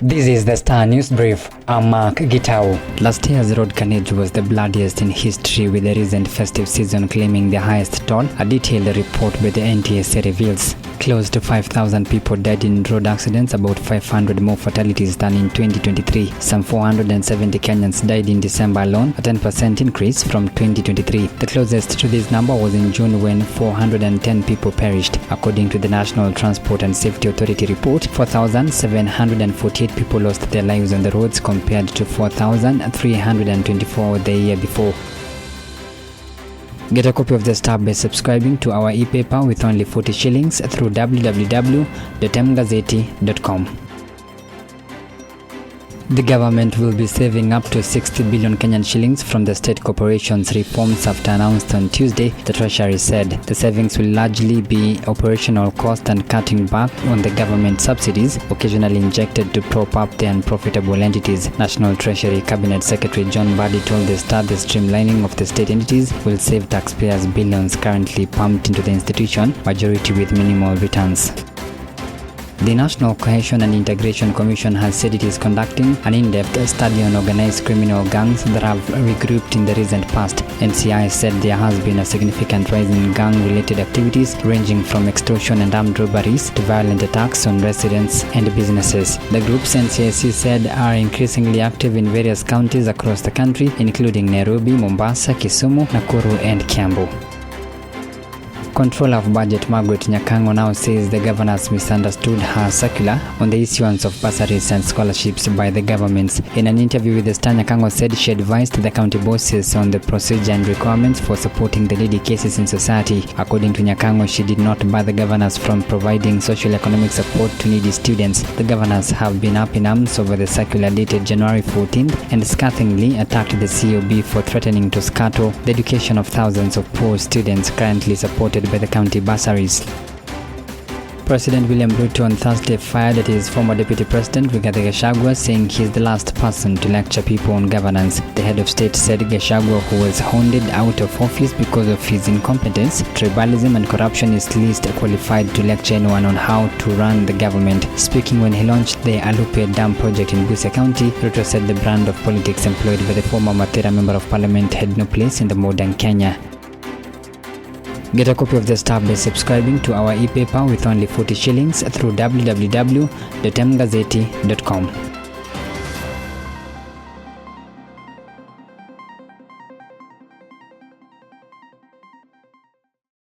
This is the Star News Brief. I'm Mark Gitau. Last year's road carnage was the bloodiest in history, with the recent festive season claiming the highest toll. A detailed report by the NTSA reveals close to 5,000 people died in road accidents, about 500 more fatalities than in 2023. Some 470 Kenyans died in December alone, a 10% increase from 2023. The closest to this number was in June, when 410 people perished. According to the National Transport and Safety Authority report, 4,748 people lost their lives on the roads compared to 4,324 the year before. Get a copy of the Star by subscribing to our e-paper with only 40 shillings through www.mgazeti.com. The government will be saving up to 60 billion Kenyan shillings from the state corporations reforms after announced on Tuesday, the Treasury said. The savings will largely be operational cost and cutting back on the government subsidies occasionally injected to prop up the unprofitable entities. National Treasury Cabinet Secretary John Badi told the Star the streamlining of the state entities will save taxpayers billions currently pumped into the institution, majority with minimal returns. The National Cohesion and Integration Commission has said it is conducting an in-depth study on organized criminal gangs that have regrouped in the recent past. NCI said there has been a significant rise in gang-related activities ranging from extortion and armed robberies to violent attacks on residents and businesses. The groups, NCIC said, are increasingly active in various counties across the country, including Nairobi, Mombasa, Kisumu, Nakuru and Kiambu. Controller of Budget Margaret Nyakango now says the governors misunderstood her circular on the issuance of bursaries and scholarships by the governments. In an interview with the Star, Nyakango said she advised the county bosses on the procedure and requirements for supporting the needy cases in society. According to Nyakango, she did not bar the governors from providing social economic support to needy students. The governors have been up in arms over the circular dated January 14th and scathingly attacked the COB for threatening to scuttle the education of thousands of poor students currently supported by the county bursaries. President William Ruto on Thursday fired at his former deputy president Rigathi Gachagua, saying he is the last person to lecture people on governance. The head of state said Gachagua, who was hounded out of office because of his incompetence, tribalism and corruption, is least qualified to lecture anyone on how to run the government. Speaking when he launched the Alupe Dam project in Busia County, Ruto said the brand of politics employed by the former Mathira member of parliament had no place in the modern Kenya. Get a copy of the Star by subscribing to our e-paper with only 40 shillings through www.mgazeti.com.